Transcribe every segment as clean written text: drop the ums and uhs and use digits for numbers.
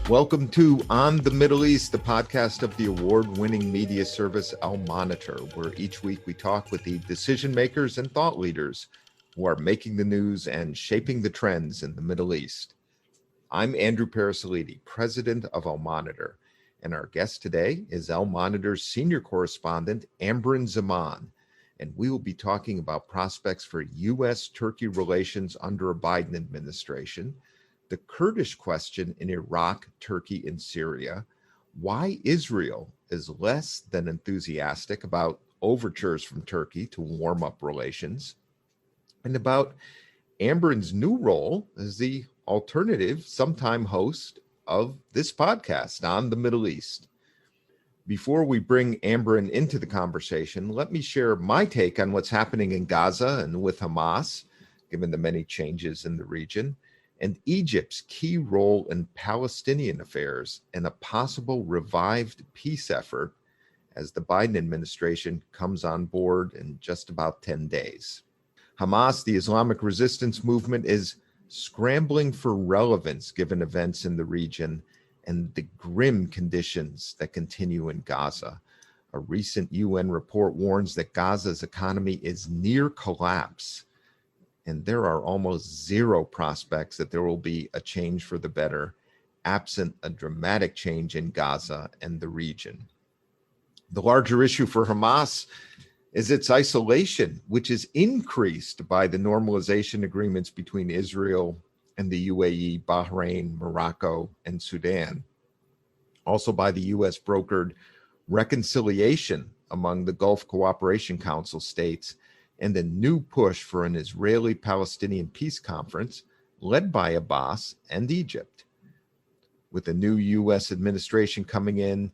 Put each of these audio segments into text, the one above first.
Welcome to On the Middle East, the podcast of the award-winning media service Al Monitor, where each week we talk with the decision makers and thought leaders who are making the news and shaping the trends in the Middle East. I'm Andrew Parasiliti, president of Al Monitor, and our guest today is Al Monitor's senior correspondent Amberin Zaman, and we will be talking about prospects for U.S.-Turkey relations under a Biden administration, the Kurdish question in Iraq, Turkey, and Syria, why Israel is less than enthusiastic about overtures from Turkey to warm up relations, and about Amberin's new role as the alternative, sometime host of this podcast on the Middle East. Before we bring Amberin into the conversation, let me share my take on what's happening in Gaza and with Hamas, given the many changes in the region, and Egypt's key role in Palestinian affairs and a possible revived peace effort as the Biden administration comes on board in just about 10 days. Hamas, the Islamic resistance movement, is scrambling for relevance given events in the region and the grim conditions that continue in Gaza. A recent UN report warns that Gaza's economy is near collapse, and there are almost zero prospects that there will be a change for the better, absent a dramatic change in Gaza and the region. The larger issue for Hamas is its isolation, which is increased by the normalization agreements between Israel and the UAE, Bahrain, Morocco, and Sudan. Also by the U.S. brokered reconciliation among the Gulf Cooperation Council states and a new push for an Israeli-Palestinian peace conference led by Abbas and Egypt. With a new U.S. administration coming in,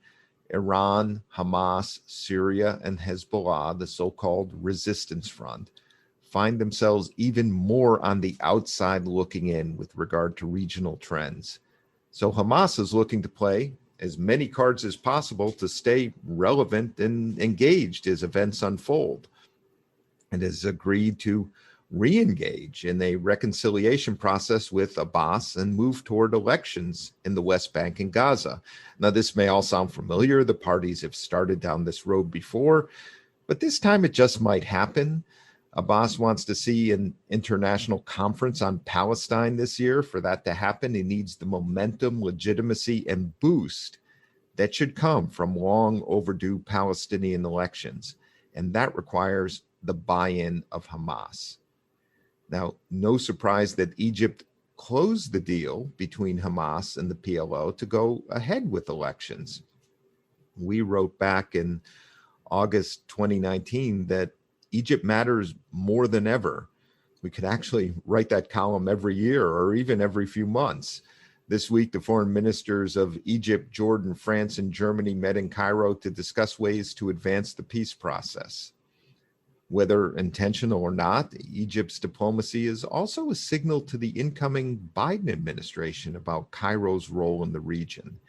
Iran, Hamas, Syria, and Hezbollah, the so-called resistance front, find themselves even more on the outside looking in with regard to regional trends. So Hamas is looking to play as many cards as possible to stay relevant and engaged as events unfold, and has agreed to re-engage in a reconciliation process with Abbas and move toward elections in the West Bank and Gaza. Now, this may all sound familiar. The parties have started down this road before, but this time it just might happen. Abbas wants to see an international conference on Palestine this year. For that to happen, he needs the momentum, legitimacy, and boost that should come from long overdue Palestinian elections. And that requires the buy-in of Hamas. Now, no surprise that Egypt closed the deal between Hamas and the PLO to go ahead with elections. We wrote back in August 2019 that Egypt matters more than ever. We could actually write that column every year or even every few months. This week, the foreign ministers of Egypt, Jordan, France, and Germany met in Cairo to discuss ways to advance the peace process. Whether intentional or not, Egypt's diplomacy is also a signal to the incoming Biden administration about Cairo's role in the region.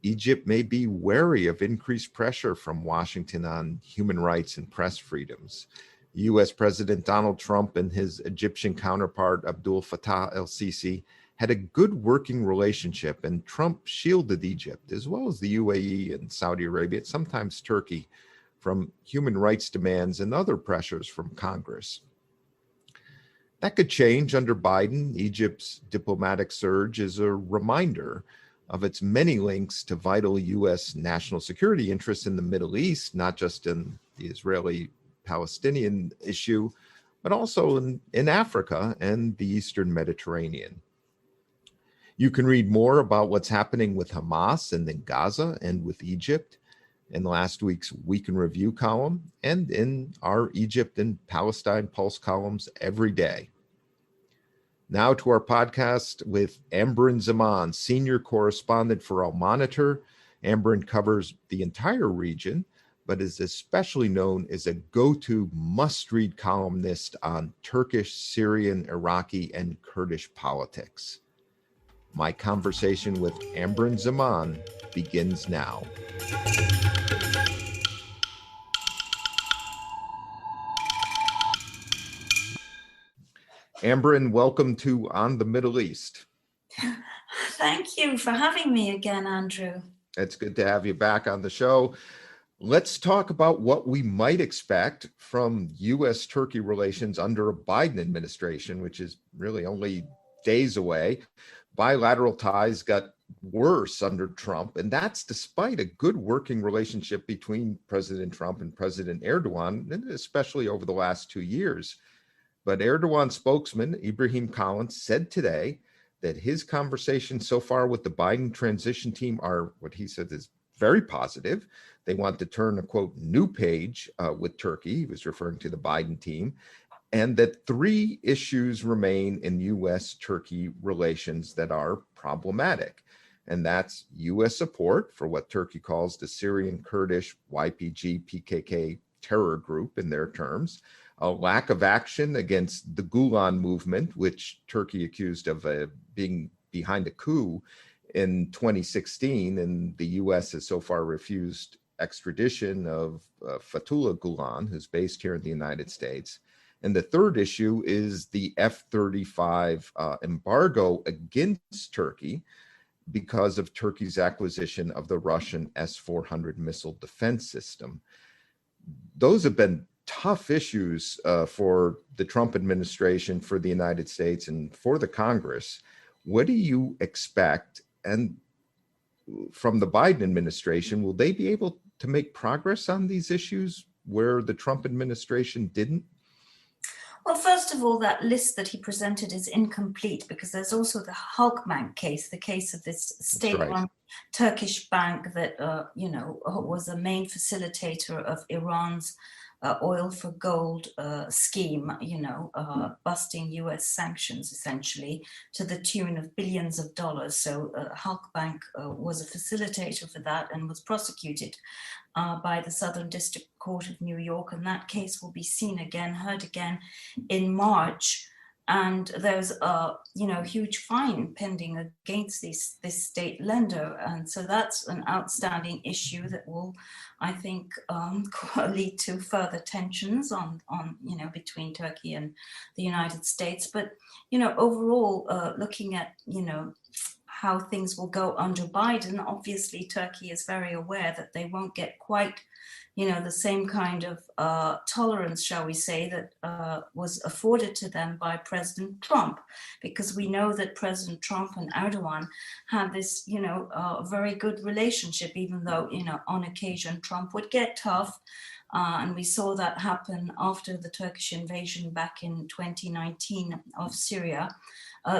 Egypt may be wary of increased pressure from Washington on human rights and press freedoms. U.S. President Donald Trump and his Egyptian counterpart Abdul Fattah el-Sisi had a good working relationship, and Trump shielded Egypt, as well as the UAE and Saudi Arabia, sometimes Turkey, from human rights demands and other pressures from Congress. That could change under Biden. Egypt's diplomatic surge is a reminder of its many links to vital U.S. national security interests in the Middle East, not just in the Israeli-Palestinian issue, but also in Africa and the Eastern Mediterranean. You can read more about what's happening with Hamas and in Gaza and with Egypt in last week's Week in Review column and in our Egypt and Palestine Pulse columns every day. Now to our podcast with Amberin Zaman, senior correspondent for Al Monitor. Amberin covers the entire region, but is especially known as a go-to must-read columnist on Turkish, Syrian, Iraqi, and Kurdish politics. My conversation with Amberin Zaman begins now. Amberin, welcome to On the Middle East. Thank you for having me again, Andrew. It's good to have you back on the show. Let's talk about what we might expect from U.S.-Turkey relations under a Biden administration, which is really only days away. Bilateral ties got worse under Trump, and that's despite a good working relationship between President Trump and President Erdogan, and especially over the last 2 years. But Erdogan spokesman Ibrahim Kalin said today that his conversations so far with the Biden transition team are what he said is very positive. They want to turn a, quote, new page with Turkey. He was referring to the Biden team. And that 3 issues remain in U.S.-Turkey relations that are problematic. And that's U.S. support for what Turkey calls the Syrian Kurdish YPG PKK terror group in their terms, a lack of action against the Gulen movement, which Turkey accused of being behind a coup in 2016, and the U.S. has so far refused extradition of Fethullah Gulen, who's based here in the United States. And the third issue is the F-35 embargo against Turkey because of Turkey's acquisition of the Russian S-400 missile defense system. Those have been tough issues for the Trump administration, for the United States, and for the Congress. What do you expect? And from the Biden administration, will they be able to make progress on these issues where the Trump administration didn't? Well, first of all, that list that he presented is incomplete because there's also the Halkbank case, the case of this state-run Turkish bank that, was a main facilitator of Iran's oil for gold scheme, busting US sanctions essentially to the tune of billions of dollars. So Halkbank was a facilitator for that and was prosecuted by the Southern District Court of New York. And that case will be heard again in March. And there's a huge fine pending against this state lender, and so that's an outstanding issue that will, I think, lead to further tensions on between Turkey and the United States. But overall, looking at how things will go under Biden, obviously Turkey is very aware that they won't get quite the same kind of tolerance, shall we say, that was afforded to them by President Trump, because we know that President Trump and Erdogan had this, very good relationship, even though, on occasion Trump would get tough. And we saw that happen after the Turkish invasion back in 2019 of Syria,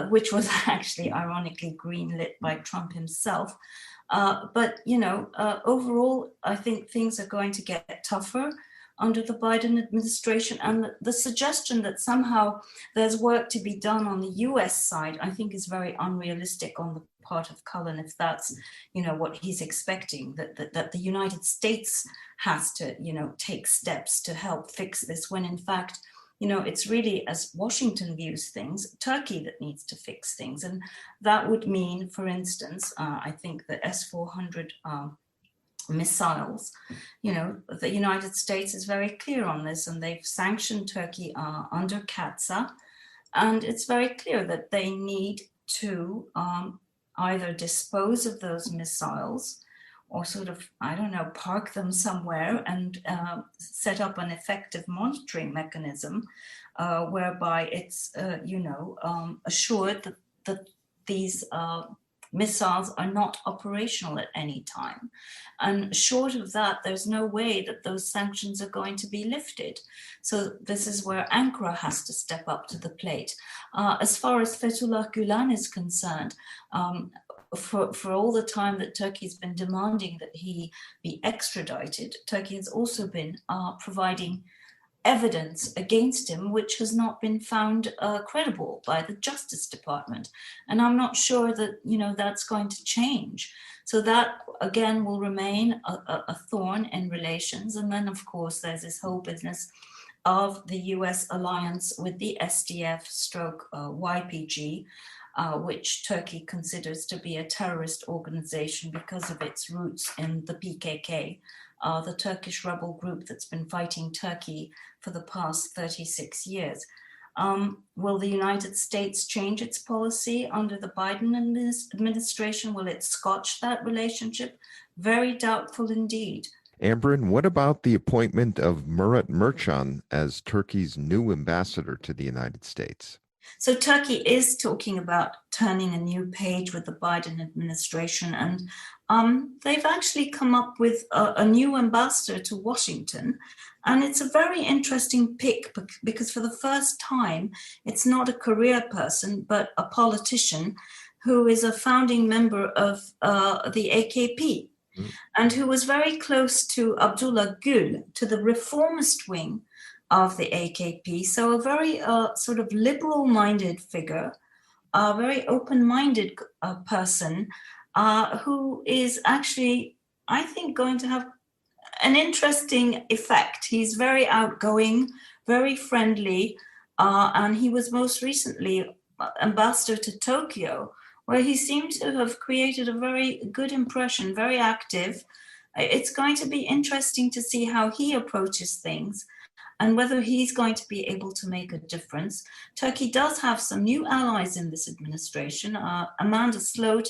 which was actually ironically greenlit by Trump himself. But overall, I think things are going to get tougher under the Biden administration. And the suggestion that somehow there's work to be done on the US side, I think is very unrealistic on the part of Cullen, if that's, what he's expecting, that the United States has to, take steps to help fix this, when in fact, it's really, as Washington views things, Turkey that needs to fix things. And that would mean, for instance, I think the S-400 missiles, the United States is very clear on this, and they've sanctioned Turkey under CAATSA. And it's very clear that they need to either dispose of those missiles or sort of, park them somewhere and set up an effective monitoring mechanism whereby it's, assured that these missiles are not operational at any time. And short of that, there's no way that those sanctions are going to be lifted. So this is where Ankara has to step up to the plate. As far as Fethullah Gulen is concerned, for all the time that Turkey's been demanding that he be extradited, Turkey has also been providing evidence against him, which has not been found credible by the Justice Department. And I'm not sure that, that's going to change. So that, again, will remain a thorn in relations. And then, of course, there's this whole business of the US alliance with the SDF/YPG, which Turkey considers to be a terrorist organization because of its roots in the PKK, the Turkish rebel group that's been fighting Turkey for the past 36 years. Will the United States change its policy under the Biden administration? Will it scotch that relationship? Very doubtful indeed. Amberin, what about the appointment of Murat Mercan as Turkey's new ambassador to the United States? So Turkey is talking about turning a new page with the Biden administration, and they've actually come up with a new ambassador to Washington. And it's a very interesting pick because for the first time, it's not a career person, but a politician who is a founding member of the AKP. And who was very close to Abdullah Gül, to the reformist wing of the AKP. So a very sort of liberal-minded figure, a very open-minded person who is actually, I think, going to have an interesting effect. He's very outgoing, very friendly, and he was most recently ambassador to Tokyo, where he seems to have created a very good impression, very active. It's going to be interesting to see how he approaches things and whether he's going to be able to make a difference. Turkey does have some new allies in this administration. Amanda Sloat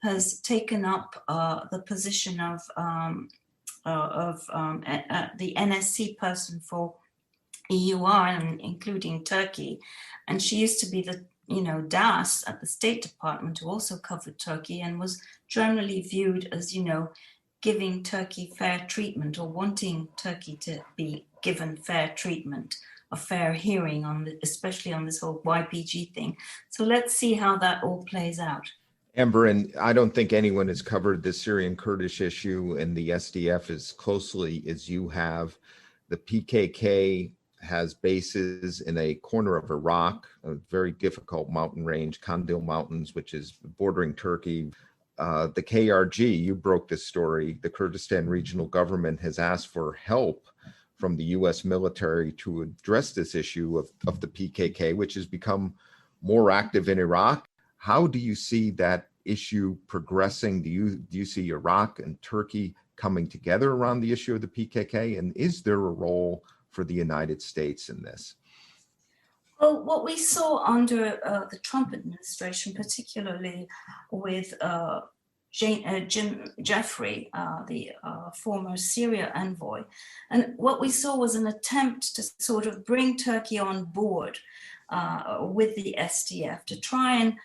has taken up the position of the NSC person for EUR, including Turkey. And she used to be the DAS at the State Department, who also covered Turkey and was generally viewed as, giving Turkey fair treatment or wanting Turkey to be given fair treatment, a fair hearing especially on this whole YPG thing. So let's see how that all plays out. Amberin, I don't think anyone has covered the Syrian Kurdish issue and the SDF as closely as you have. The PKK has bases in a corner of Iraq, a very difficult mountain range, Kandil Mountains, which is bordering Turkey. The KRG, you broke this story, the Kurdistan Regional Government has asked for help from the U.S. military to address this issue of the PKK, which has become more active in Iraq. How do you see that issue progressing? Do you see Iraq and Turkey coming together around the issue of the PKK? And is there a role for the United States in this? Well, what we saw under the Trump administration, particularly with Jim Jeffrey, the former Syria envoy, and what we saw was an attempt to sort of bring Turkey on board with the SDF to try and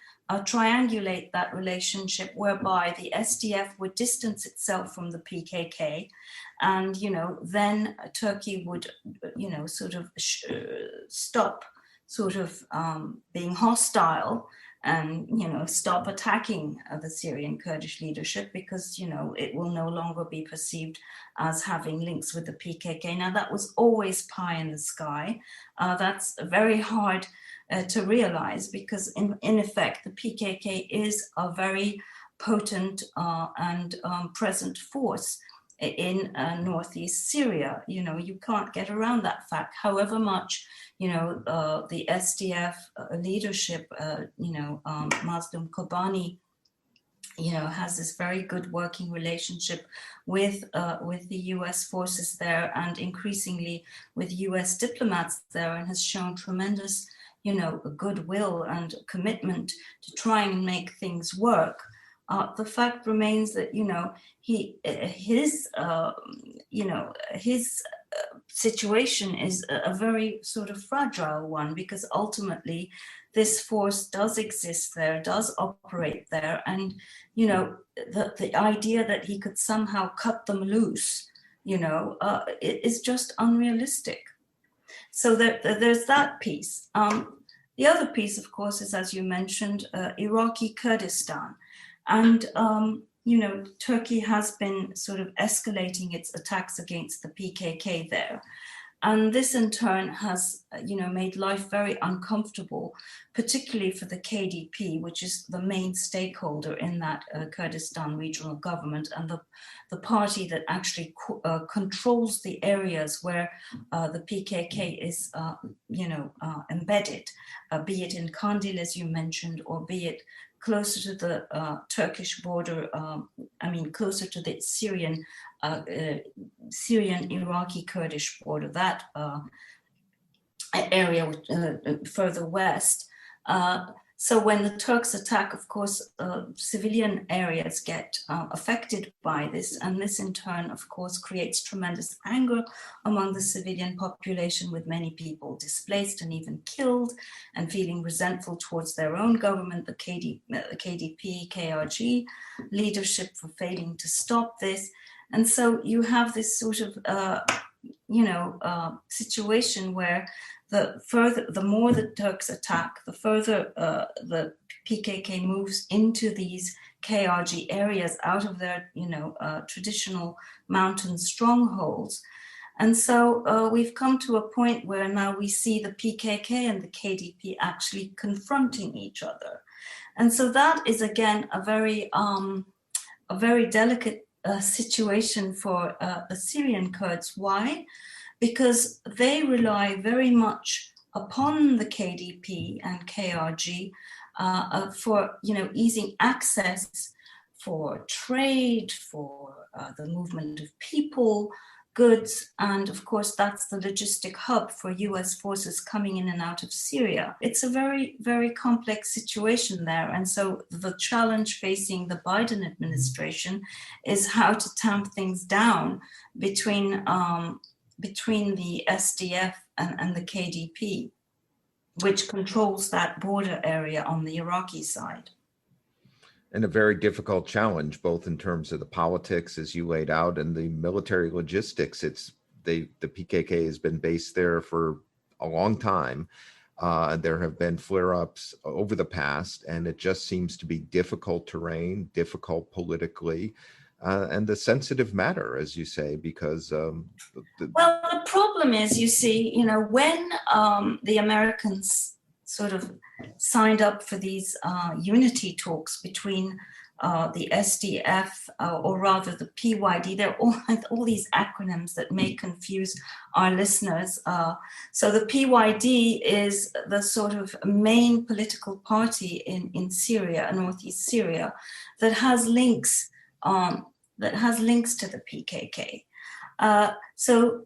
triangulate that relationship whereby the SDF would distance itself from the PKK, and then Turkey would sort of stop sort of being hostile and stop attacking the Syrian Kurdish leadership because it will no longer be perceived as having links with the PKK. Now that was always pie in the sky. That's very hard to realize because in effect the PKK is a very potent and present force in northeast Syria. You can't get around that fact. However much the SDF leadership, Mazlum Kobani, has this very good working relationship with the U.S. forces there and increasingly with U.S. diplomats there, and has shown tremendous goodwill and commitment to try and make things work. The fact remains that his situation is a very sort of fragile one because ultimately this force does exist there, does operate there, and the idea that he could somehow cut them loose, is just unrealistic. So there's that piece. The other piece, of course, is, as you mentioned, Iraqi Kurdistan. And, Turkey has been sort of escalating its attacks against the PKK there. And this in turn has, made life very uncomfortable, particularly for the KDP, which is the main stakeholder in that Kurdistan regional government and the party that actually controls the areas where the PKK is, embedded, be it in Kandil, as you mentioned, or be it closer to the Turkish border, closer to the Syrian Iraqi Kurdish border. That area further west. So when the Turks attack, of course, civilian areas get affected by this, and this in turn, of course, creates tremendous anger among the civilian population, with many people displaced and even killed, and feeling resentful towards their own government, the KDP, KRG leadership, for failing to stop this. And so you have this sort of, situation where the more the Turks attack, the further the PKK moves into these KRG areas out of their, traditional mountain strongholds. And so we've come to a point where now we see the PKK and the KDP actually confronting each other. And so that is, again, a very delicate situation for the Syrian Kurds. Why? Because they rely very much upon the KDP and KRG for, easing access for trade, for the movement of people, goods, and of course that's the logistic hub for US forces coming in and out of Syria. It's a very, very complex situation there. And so the challenge facing the Biden administration is how to tamp things down between the SDF and the KDP, which controls that border area on the Iraqi side. And a very difficult challenge, both in terms of the politics, as you laid out, and the military logistics. The PKK has been based there for a long time. There have been flare-ups over the past, and it just seems to be difficult terrain, difficult politically, and a sensitive matter, as you say, because... Well, the problem is, you see, when the Americans sort of signed up for these unity talks between the SDF, or rather the PYD. There are all these acronyms that may confuse our listeners. So the PYD is the sort of main political party in Syria, northeast Syria, that has links to the PKK. So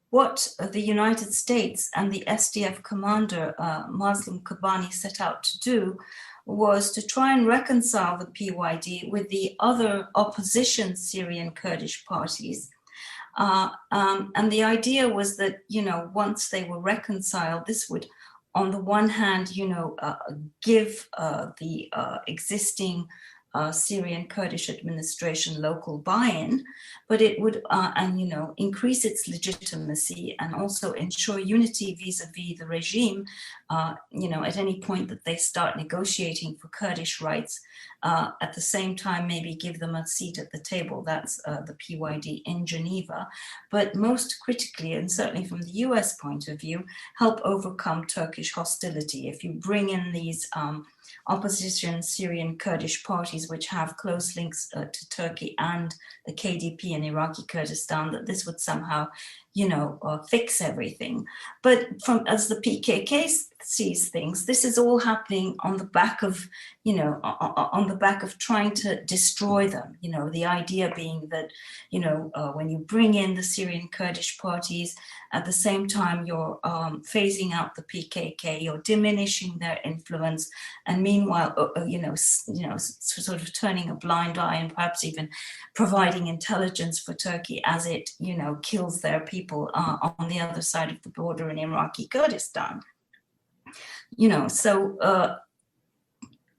what the United States and the SDF commander, Mazlum Kobani, set out to do was to try and reconcile the PYD with the other opposition Syrian Kurdish parties. And the idea was that, once they were reconciled, this would, on the one hand, give the existing Syrian Kurdish administration local buy-in, but it would, increase its legitimacy and also ensure unity vis-a-vis the regime, at any point that they start negotiating for Kurdish rights. At the same time, maybe give them a seat at the table. That's the PYD in Geneva. But most critically, and certainly from the US point of view, help overcome Turkish hostility. If you bring in these opposition Syrian Kurdish parties, which have close links to Turkey and the KDP in Iraqi Kurdistan, that this would somehow, fix everything. But as the PKK sees things, this is all happening on the back of, on the back of trying to destroy them. The idea being that, when you bring in the Syrian Kurdish parties, at the same time you're phasing out the PKK, you're diminishing their influence, and meanwhile, sort of turning a blind eye and perhaps even providing intelligence for Turkey as it, kills their people on the other side of the border in Iraqi Kurdistan. So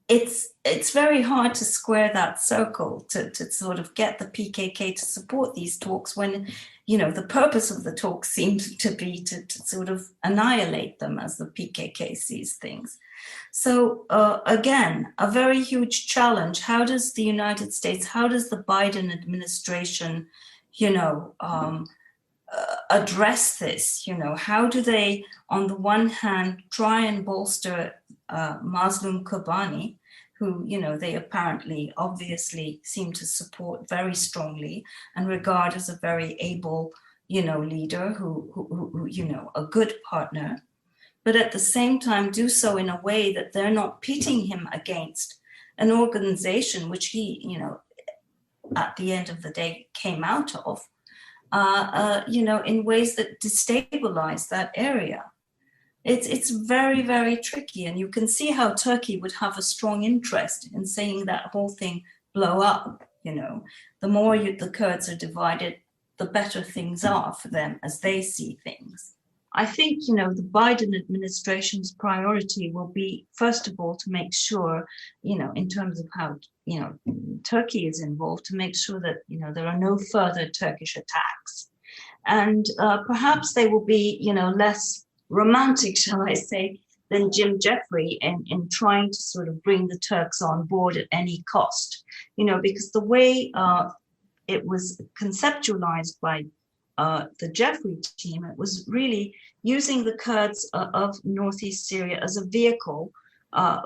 it's very hard to square that circle to sort of get the PKK to support these talks when, the purpose of the talks seems to be to sort of annihilate them as the PKK sees things. So again, a very huge challenge. How does the United States, how does the Biden administration, address this? How do they, on the one hand, try and bolster Mazlum Kobani, who, they apparently, obviously seem to support very strongly and regard as a very able, leader who, a good partner, but at the same time do so in a way that they're not pitting him against an organization which he, at the end of the day came out of, in ways that destabilize that area. It's very, very tricky, and you can see how Turkey would have a strong interest in seeing that whole thing blow up. The more the Kurds are divided, the better things are for them as they see things. I think, the Biden administration's priority will be, first of all, to make sure, in terms of how, Turkey is involved, to make sure that, there are no further Turkish attacks. And perhaps they will be, less romantic, shall I say, than Jim Jeffrey in trying to sort of bring the Turks on board at any cost, because the way it was conceptualized by the Jeffrey team, it was really using the Kurds of northeast Syria as a vehicle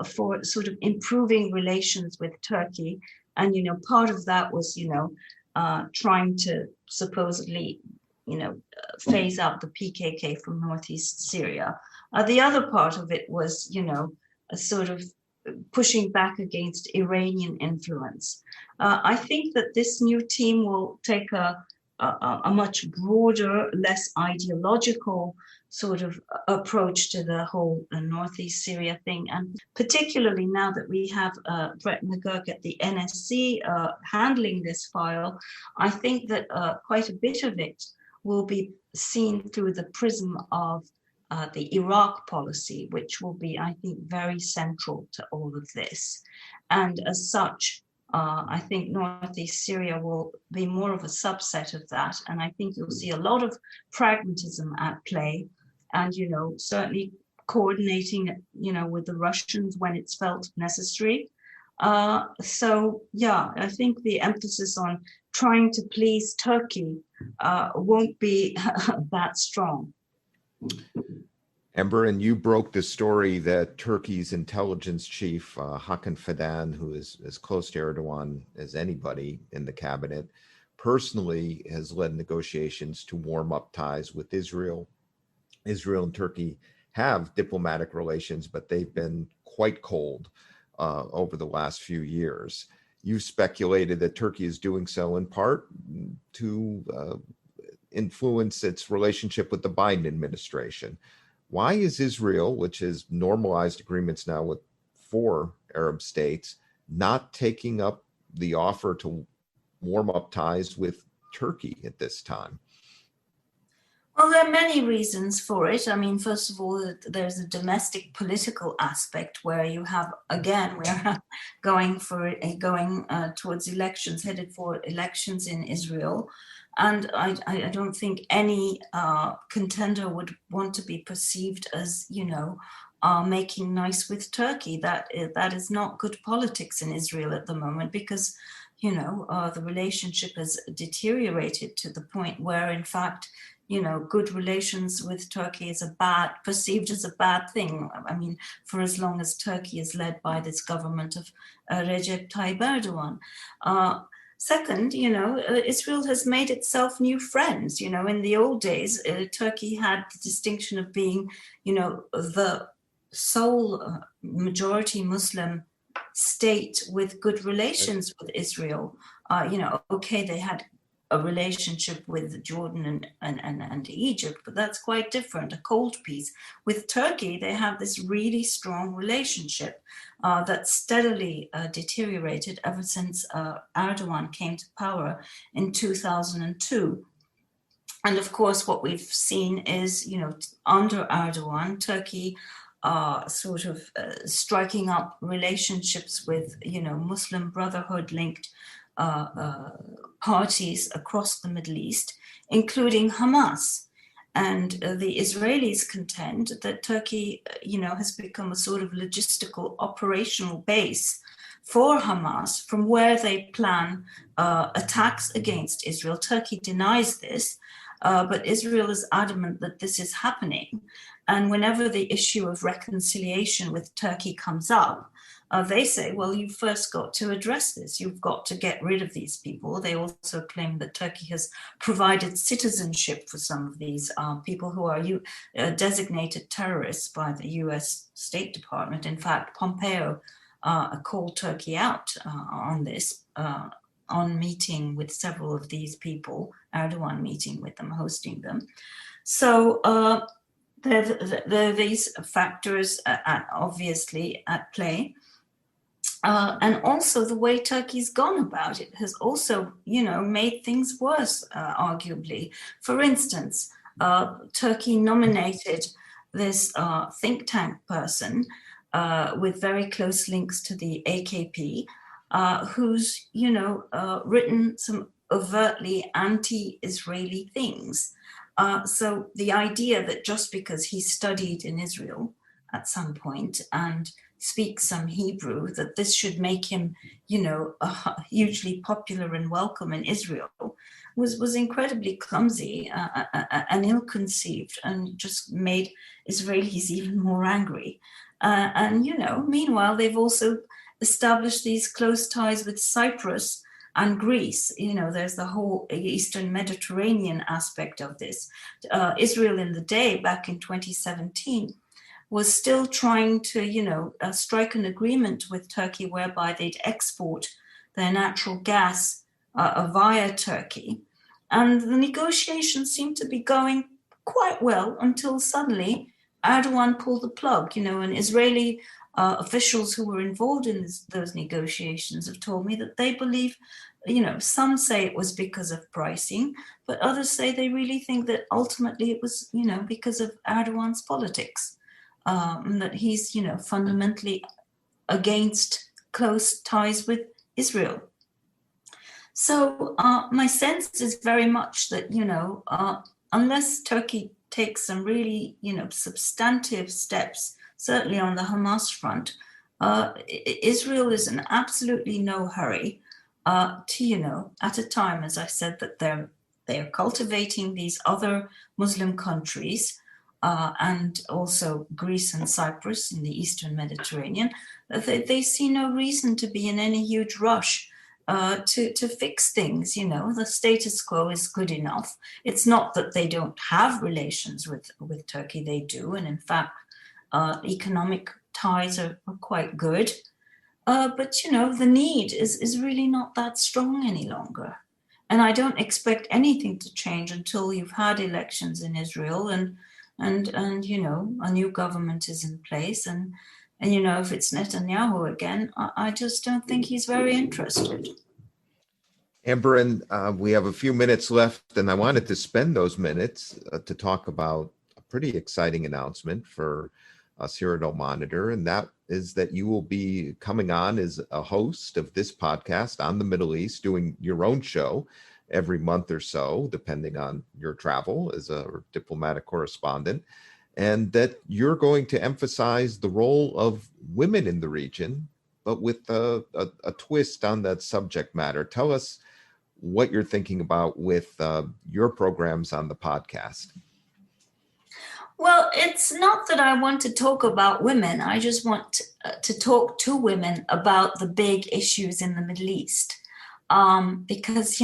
for sort of improving relations with Turkey. And, part of that was, trying to supposedly, phase out the PKK from northeast Syria. The other part of it was, a sort of pushing back against Iranian influence. I think that this new team will take a much broader, less ideological sort of approach to the whole northeast Syria thing. And particularly now that we have Brett McGurk at the NSC handling this file, I think that quite a bit of it will be seen through the prism of the Iraq policy, which will be, I think, very central to all of this. And as such, I think northeast Syria will be more of a subset of that. And I think you'll see a lot of pragmatism at play and, certainly coordinating, with the Russians when it's felt necessary. So, yeah, I think the emphasis on trying to please Turkey won't be that strong. Amberin, you broke the story that Turkey's intelligence chief, Hakan Fidan, who is as close to Erdogan as anybody in the cabinet, personally has led negotiations to warm up ties with Israel. Israel and Turkey have diplomatic relations, but they've been quite cold over the last few years. You speculated that Turkey is doing so in part to influence its relationship with the Biden administration. Why is Israel, which has normalized agreements now with 4 Arab states, not taking up the offer to warm up ties with Turkey at this time? Well, there are many reasons for it. I mean, first of all, there's a domestic political aspect where you have, again, we're going towards elections, headed for elections in Israel. And I don't think any contender would want to be perceived as, making nice with Turkey. That is not good politics in Israel at the moment because, the relationship has deteriorated to the point where, in fact, good relations with Turkey is perceived as a bad thing. I mean, for as long as Turkey is led by this government of Recep Tayyip Erdogan. Second, Israel has made itself new friends. In the old days, Turkey had the distinction of being, the sole majority Muslim state with good relations with Israel. Okay, they had a relationship with Jordan and Egypt, but that's quite different, a cold peace. With Turkey, they have this really strong relationship that steadily deteriorated ever since Erdogan came to power in 2002. And of course, what we've seen is, under Erdogan, Turkey sort of striking up relationships with, Muslim Brotherhood-linked parties across the Middle East, including Hamas. And the Israelis contend that Turkey, has become a sort of logistical operational base for Hamas from where they plan attacks against Israel. Turkey denies this, but Israel is adamant that this is happening. And whenever the issue of reconciliation with Turkey comes up, they say, well, you've first got to address this. You've got to get rid of these people. They also claim that Turkey has provided citizenship for some of these people who are designated terrorists by the US State Department. In fact, Pompeo called Turkey out on this, on meeting with several of these people, Erdogan meeting with them, hosting them. So, There are these factors obviously at play. And also the way Turkey's gone about it has also, made things worse, arguably. For instance, Turkey nominated this think tank person with very close links to the AKP, who's, written some overtly anti-Israeli things. So the idea that just because he studied in Israel at some point and speaks some Hebrew, that this should make him, hugely popular and welcome in Israel was incredibly clumsy and ill-conceived, and just made Israelis even more angry. And meanwhile, they've also established these close ties with Cyprus and Greece. There's the whole Eastern Mediterranean aspect of this. Israel in the day, back in 2017, was still trying to, strike an agreement with Turkey whereby they'd export their natural gas via Turkey. And the negotiations seemed to be going quite well until suddenly Erdogan pulled the plug, and Israeli officials who were involved in those negotiations have told me that they believe, some say it was because of pricing, but others say they really think that ultimately it was, because of Erdogan's politics. That he's, fundamentally against close ties with Israel. So my sense is very much that, unless Turkey takes some really, substantive steps, certainly on the Hamas front, Israel is in absolutely no hurry to, at a time, as I said, that they're cultivating these other Muslim countries, and also Greece and Cyprus in the Eastern Mediterranean. They see no reason to be in any huge rush to fix things. The status quo is good enough. It's not that they don't have relations with Turkey, they do. And in fact, economic ties are quite good. But, the need is really not that strong any longer. And I don't expect anything to change until you've had elections in Israel and a new government is in place, and if it's Netanyahu again, I just don't think he's very interested. Amberin, we have a few minutes left, and I wanted to spend those minutes to talk about a pretty exciting announcement for us here at Al-Monitor, and that is that you will be coming on as a host of this podcast on the Middle East, doing your own show every month or so, depending on your travel as a diplomatic correspondent, and that you're going to emphasize the role of women in the region, but with a twist on that subject matter. Tell us what you're thinking about with your programs on the podcast. Well, it's not that I want to talk about women. I just want to talk to women about the big issues in the Middle East. Because,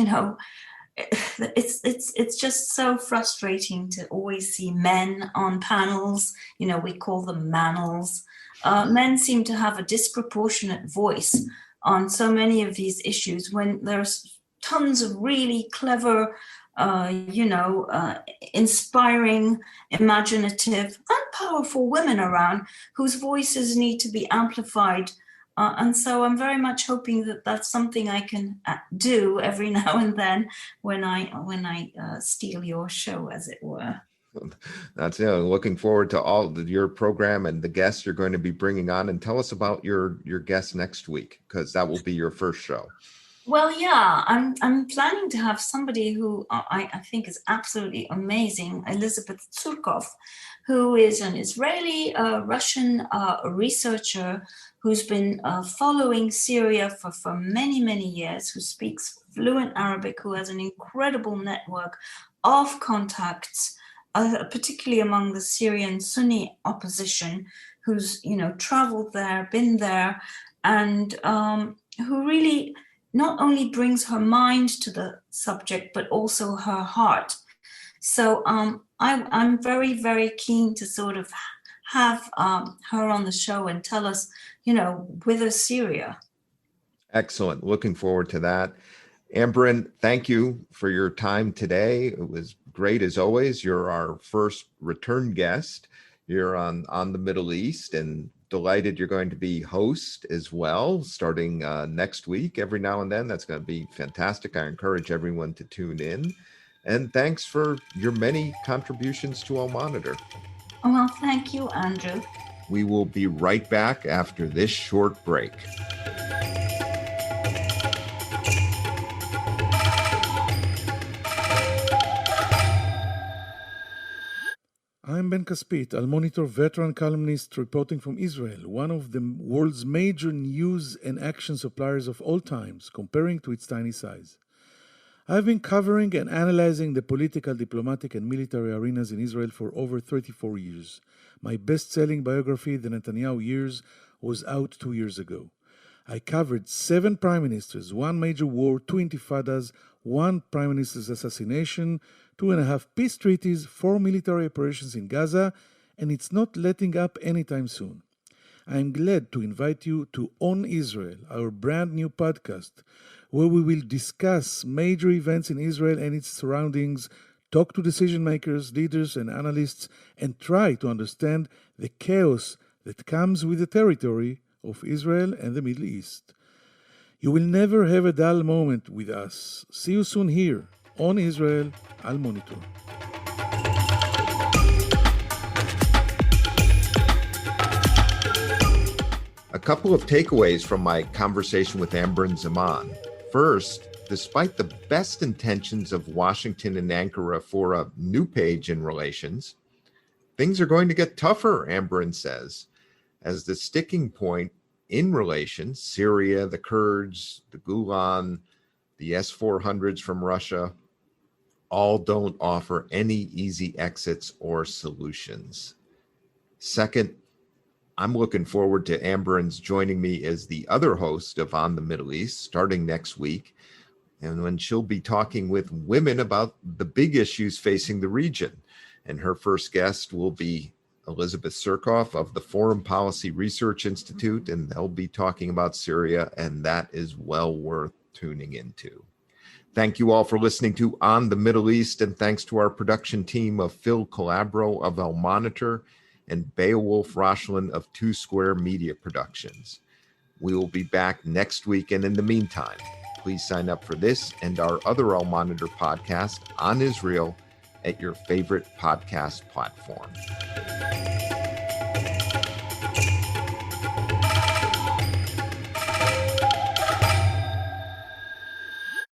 it's just so frustrating to always see men on panels. We call them manels. Men seem to have a disproportionate voice on so many of these issues when there's tons of really clever, inspiring, imaginative, and powerful women around whose voices need to be amplified. And so I'm very much hoping that that's something I can do every now and then when I steal your show, as it were. That's it. Looking forward to your program and the guests you're going to be bringing on. And tell us about your guest next week, because that will be your first show. Well, yeah, I'm planning to have somebody who I think is absolutely amazing, Elizabeth Tsurkov, who is an Israeli Russian researcher who's been following Syria for many, many years, who speaks fluent Arabic, who has an incredible network of contacts, particularly among the Syrian Sunni opposition, who's traveled there, been there, and who really not only brings her mind to the subject, but also her heart. So I'm very, very keen to sort of have her on the show and tell us, whither Syria. Excellent. Looking forward to that. Amberin, thank you for your time today. It was great as always. You're our first return guest. You're on the Middle East, and delighted you're going to be host as well, starting next week. Every now and then, that's going to be fantastic. I encourage everyone to tune in. And thanks for your many contributions to Al Monitor. Well, thank you, Andrew. We will be right back after this short break. I'm Ben Caspit, Al Monitor veteran columnist reporting from Israel, one of the world's major news and action suppliers of all times, comparing to its tiny size. I've been covering and analyzing the political, diplomatic, and military arenas in Israel for over 34 years. My best-selling biography, The Netanyahu Years, was out 2 years ago. I covered 7 prime ministers, 1 major war, 2 intifadas, 1 prime minister's assassination, 2.5 peace treaties, 4 military operations in Gaza, and it's not letting up anytime soon. I am glad to invite you to On Israel, our brand new podcast, where we will discuss major events in Israel and its surroundings, talk to decision makers, leaders, and analysts, and try to understand the chaos that comes with the territory of Israel and the Middle East. You will never have a dull moment with us. See you soon here on Israel, Al Monitor. A couple of takeaways from my conversation with Amberin Zaman. First, despite the best intentions of Washington and Ankara for a new page in relations, things are going to get tougher, Amberin says, as the sticking point in relations, Syria, the Kurds, the Gulen, the S-400s from Russia, all don't offer any easy exits or solutions. Second, I'm looking forward to Amberin's joining me as the other host of On the Middle East starting next week, and when she'll be talking with women about the big issues facing the region. And her first guest will be Elizabeth Surkoff of the Foreign Policy Research Institute, and they'll be talking about Syria, and that is well worth tuning into. Thank you all for listening to On the Middle East, and thanks to our production team of Phil Calabro of Al Monitor and Beowulf Rochland of Two Square Media Productions. We will be back next week, and in the meantime, please sign up for this and our other Al Monitor podcast on Israel at your favorite podcast platform.